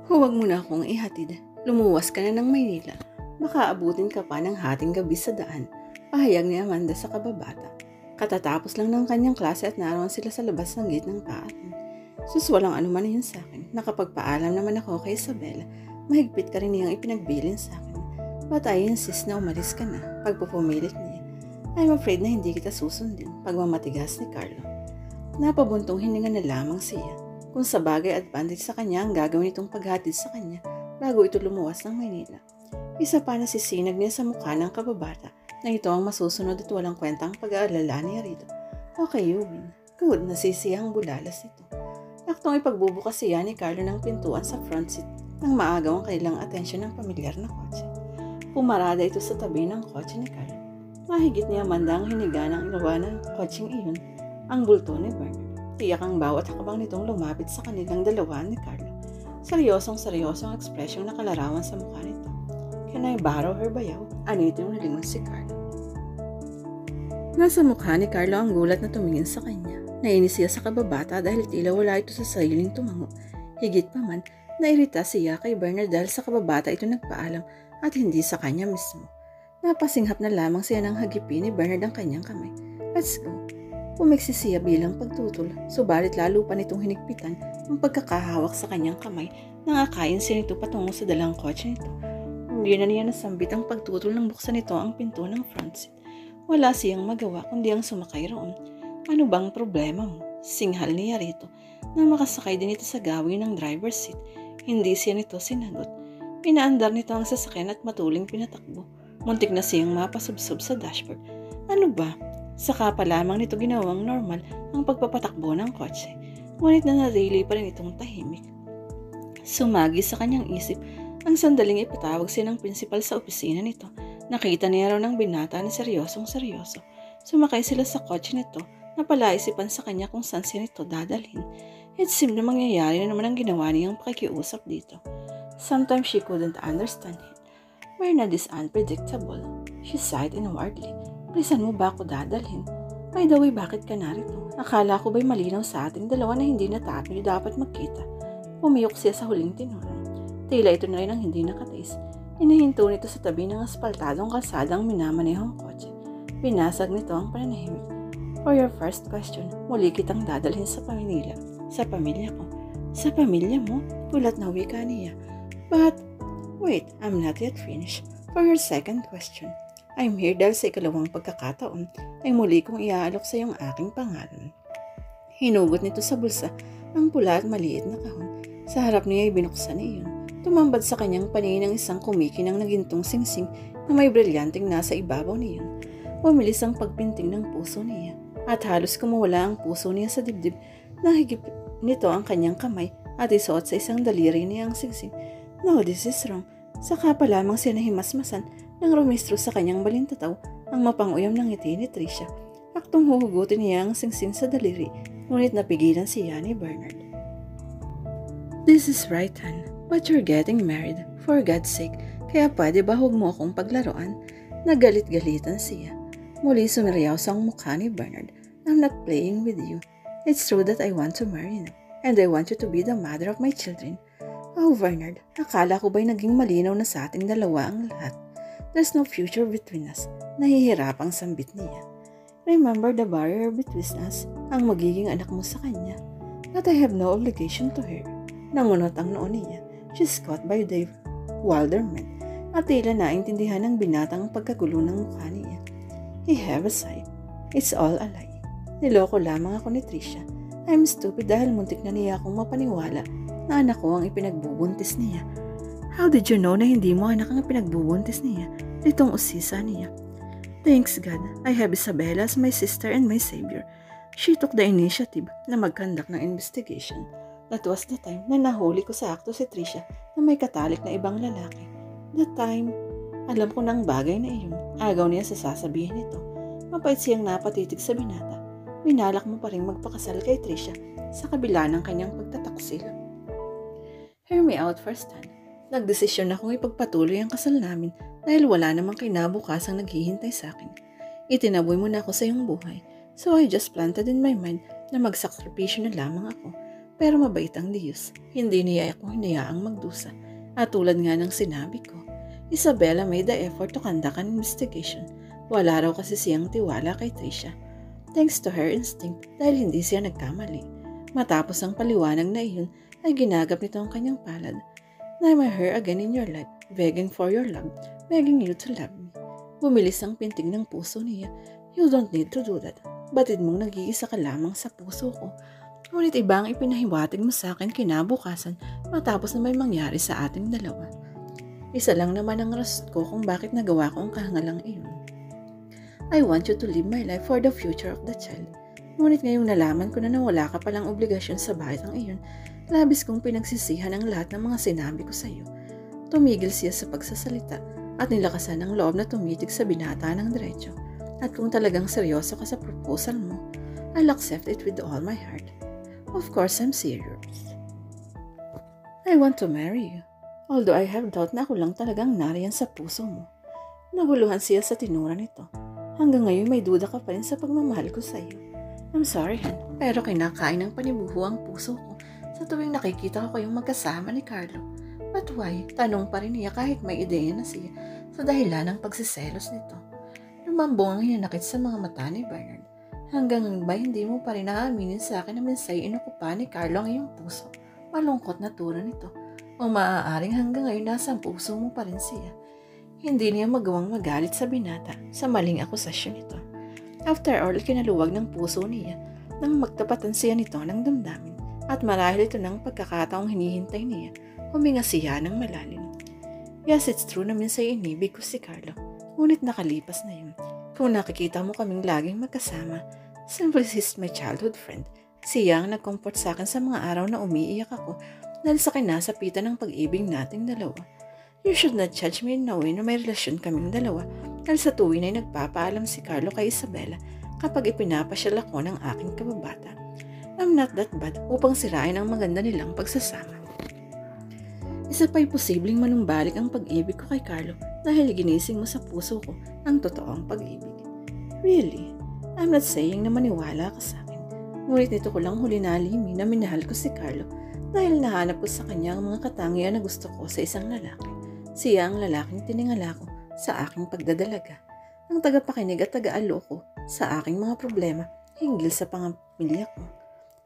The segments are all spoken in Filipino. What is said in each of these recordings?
Huwag mo na akong ihatid. Lumuwas ka na ng Maynila. Baka abutin ka pa ng hating gabi sa daan. Pahayag ni Amanda sa kababata. Katatapos lang ng kanyang klase at naroon sila sa labas ng gate ng paaralan. Sus, walang anuman yun sa akin. Nakapagpaalam naman ako kay Isabela. Mahigpit ka rin niyang ipinagbilin sa akin. But I insist na umalis ka na. Pagpupumilit niya. I'm afraid na hindi kita susundin. Pagmamatigas ni Carlo. Napabuntong hininga na lamang siya. Kung sa bagay advantage sa kanya ang gagawin itong paghatid sa kanya bago ito lumuwas ng Maynila. Isa pa na sisinag niya sa mukha ng kababata na ito ang masusunod at walang kwentang pag-aalala niya rito. Okay, Eugene. Good na sisiyang bulalas ito. Aktong ipagbubukas siya ni Carlo ng pintuan sa front seat nang maagaw ang kanilang atensyon ng pamilyar na kotse. Pumarada ito sa tabi ng kotse ni Carlo. Mahigit ni Amanda ang hiniga ng ilawa ng kotseng iyon, ang bulto ni Bernard. Tiyak ang bawat hakbang nitong lumapit sa kanilang dalawa ni Carlo. Seryosong ekspresyong nakalarawan sa mukha nito. Can I borrow her bayaw? Anito yung nalingon si Carlo. Nasa mukha ni Carlo ang gulat na tumingin sa kanya. Nainis siya sa kababata dahil tila wala ito sa sariling tumango. Higit pa man, nairita siya kay Bernard dahil sa kababata ito nagpaalam at hindi sa kanya mismo. Napasinghap na lamang siya ng hagipin ni Bernard ang kanyang kamay. Let's go. Pumiksi siya bilang pagtutol, subalit lalo pa nitong hinigpitan ang pagkakahawak sa kanyang kamay nang akayin siya nito patungo sa dalang kotse nito. Hindi na niya nasambit ang pagtutol nang buksan nito ang pinto ng front seat. Wala siyang magawa kundi ang sumakay roon. Ano bang problema mo? Singhal niya rito nang makasakay din ito sa gawin ng driver's seat. Hindi siya nito sinagot. Pinaandar nito ang sasakyan at matuling pinatakbo. Muntik na siyang mapasubsob sa dashboard. Ano ba? Saka pa lamang nito ginawang normal ang pagpapatakbo ng kotse. Ngunit nanatili pa rin itong tahimik. Sumagi sa kanyang isip ang sandaling ipatawag siya ng principal sa opisina nito. Nakita niya raw ng binata na seryosong-seryoso. Sumakay sila sa kotse nito na palaisipan sa kanya kung saan siya nito dadalhin. It seemed na mangyayari na naman ang ginawa niyang pakikiusap dito. Sometimes she couldn't understand it. Bernard is unpredictable. She sighed inwardly. Bilisan mo ba ako dadalhin? By the way, bakit ka narito? Akala ko ba'y malinaw sa ating dalawa na hindi na tayo dapat magkita? Pumiyok siya sa huling tinurong. Tila ito na rin ang hindi nakatiis. Hinahinto nito sa tabi ng aspaltadong kalsadang minamanehong kotse. Binasag nito ang pananahimik. For your first question, muli kitang dadalhin sa Manila. Sa pamilya ko. Sa pamilya mo? Gulat na wika niya. But, wait, I'm not yet finished. For your second question, I'm here dahil sa ikalawang pagkakataon ay muli kong iaalok sa iyong aking pangalan. Hinugot nito sa bulsa ang pula at maliit na kahon. Sa harap niya ay binuksan iyon. Tumambad sa kanyang paningin ang isang kumikinang na gintong singsing na may brilyanteng nasa ibabaw niyon. Pumilis ang pagpinting ng puso niya at halos kumawala ang puso niya sa dibdib. Nahigip nito ang kanyang kamay at isuot sa isang daliri niya ang singsing. No, this is wrong. Saka pa lamang siya nahimasmasan nang rumistro sa kanyang balintataw ang mapanguyam ng ngiti ni Tricia. Aktong huhugutin niya ang singsing sa daliri, ngunit napigilan siya ni Bernard. This is right, Han, but you're getting married, for God's sake, kaya pwede ba huwag mo akong paglaruan? Nagalit-galitan siya. Muli sumiryaw sa mukha ni Bernard. I'm not playing with you. It's true that I want to marry you, and I want you to be the mother of my children. Oh, Bernard, akala ko ba'y naging malinaw na sa ating dalawa ang lahat? There's no future between us. Nahihirapang sambit niya. Remember the barrier between us, ang magiging anak mo sa kanya. But I have no obligation to her. Nangunot ang noon niya. She's caught by Dave Wilderman. At tila naintindihan ng binatang pagkagulo ng mukha niya. He have a sigh. It's all a lie. Niloko lamang ako ni Tricia. I'm stupid dahil muntik na niya akong mapaniwala na anak ko ang ipinagbubuntis niya. How did you know na hindi mo anak ang pinagbubuntis niya? Itong usisa niya. Thanks God, I have Isabella as my sister and my savior. She took the initiative na mag-conduct ng investigation. That was the time na nahuli ko sa akto si Tricia na may katalik na ibang lalaki. That time, alam ko ng bagay na iyon. Agaw niya sa sasabihin nito. Mapait siyang napatitig sa binata. Binalak mo pa rin magpakasal kay Tricia sa kabila ng kanyang pagtataksil. Hear me out first, Han. Nagdesisyon akong ipagpatuloy ang kasal namin dahil wala namang kinabukasang naghihintay sa akin. Itinaboy mo na ako sa iyong buhay, so I just planted in my mind na magsakripisyo na lamang ako. Pero mabait ang Lius. Hindi niya ako hinayaang magdusa. At tulad nga ng sinabi ko, Isabella made the effort to conduct an investigation. Wala raw kasi siyang tiwala kay Trisha. Thanks to her instinct dahil hindi siya nagkamali. Matapos ang paliwanag na iyon ay ginagap nito ang kanyang palad. I'm her again in your life, begging for your love, begging you to love me. Bumilis ang pintig ng puso niya. You don't need to do that. Batid mong nag-iisa ka lamang sa puso ko. Ngunit iba ang ipinahiwatig mo sa akin kinabukasan matapos na may mangyari sa ating dalawa. Isa lang naman ang rason ko kung bakit nagawa ko ang kahangalang iyon. I want you to live my life for the future of the child. Ngunit ngayong nalaman ko na wala ka palang obligasyon sa batang iyon, labis kong pinagsisihan ang lahat ng mga sinabi ko sa iyo. Tumigil siya sa pagsasalita at nilakasan ang loob na tumitig sa binata ng diretso. At kung talagang seryoso ka sa proposal mo, I'll accept it with all my heart. Of course, I'm serious. I want to marry you. Although I have doubt na ako lang talagang nariyan sa puso mo. Naguluhan siya sa tinura nito. Hanggang ngayon may duda ka pa rin sa pagmamahal ko sa iyo. I'm sorry, Han, pero kinakain ng panibuho ang puso ko sa tuwing nakikita ko kayong magkasama ni Carlo. But why? Tanong pa rin niya kahit may ideya na siya sa dahilan ng pagsiselos nito. Lumambong ang hinanakit sa mga mata ni Bernard. Hanggang ba hindi mo pa rin naaaminin sa akin na minsay inukupa ni Carlo ang iyong puso? Malungkot na turo nito. O maaaring hanggang ngayon nasa puso mo pa rin siya. Hindi niya magawang magalit sa binata sa maling akusasyon nito. After all, kinaluwag ng puso niya nang magtapatan siya nito ng damdamin. At marahil ito ng pagkakataong hinihintay niya, huminga siya ng malalim. Yes, it's true na minsay inibig ko si Carlo. Ngunit nakalipas na yun. Kung nakikita mo kaming laging magkasama, simply he's my childhood friend. Siya ang nag-comfort sa akin sa mga araw na umiiyak ako dahil sa kinasapitan ng pag-ibig nating dalawa. You should not judge me in knowing na may relasyon kaming dalawa dahil sa tuwin ay nagpapaalam si Carlo kay Isabella kapag ipinapasyal ako ng aking kababata. I'm not that bad upang sirain ang maganda nilang pagsasama. Isa pa'y posibleng manumbalik ang pag-ibig ko kay Carlo dahil ginising mo sa puso ko ang totoong pag-ibig. Really? I'm not saying na maniwala ka sa akin. Ngunit nito ko lang huli nalimi na minahal ko si Carlo dahil nahanap ko sa kanya ang mga katangian na gusto ko sa isang lalaki. Siya ang lalaking tiningala ko sa aking pagdadalaga. Ang tagapakinig at taga-aloko sa aking mga problema hinggil sa pamilya ko.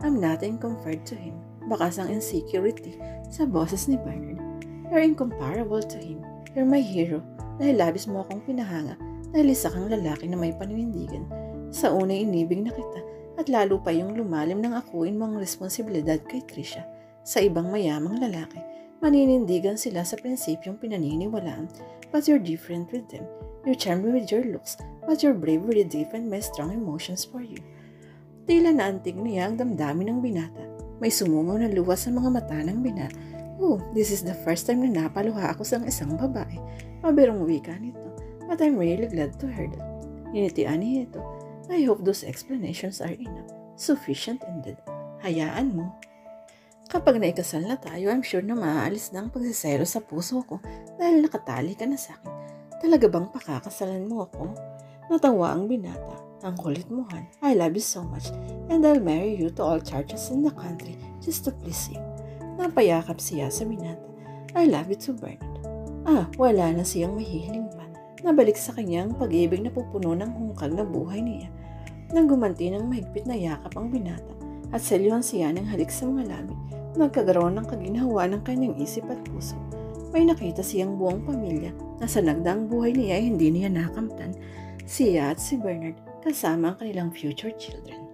I'm nothing compared to him. Bakas ang insecurity sa boses ni Bernard. You're incomparable to him. You're my hero dahil labis mo akong pinahanga dahil isa kang lalaki na may paninindigan. Sa unay inibig na kita at lalo pa yung lumalim ng akuin mong responsibilidad kay Trisha. Sa ibang mayamang lalaki, maninindigan sila sa prinsipyong pinaniniwalaan but you're different with them. You charm me with your looks but your bravery deepened my strong emotions for you. Tila naantig niya ang damdamin ng binata. May sumungaw na luha sa mga mata ng binata. Oh, this is the first time na napaluha ako sa isang babae. Mabirong wika nito. But I'm really glad to hear that. Initian niya ito. I hope those explanations are enough. Sufficient indeed. Hayaan mo. Kapag naikasal na tayo, I'm sure na maaalis na ang pagsiselo sa puso ko dahil nakatali ka na sa akin. Talaga bang pakakasalan mo ako? Natawa ang binata. Ang kulit mo, Han. I love you so much and I'll marry you to all churches in the country just to please you. Napayakap siya sa binata. I love you too, Bernard. Wala na siyang mahihiling pa. Nabalik sa kanya ang pag-ibig na pupuno ng hungkag na buhay niya. Nang gumanti ng mahigpit na yakap ang binata at selyuhan siya ng halik sa mga labi, nagkagaroon ng kaginhawa ng kanyang isip at puso. May nakita siyang buong pamilya na sa nagdaang buhay niya ay hindi niya nakamtan. Siya at si Bernard kasama ang kanilang future children.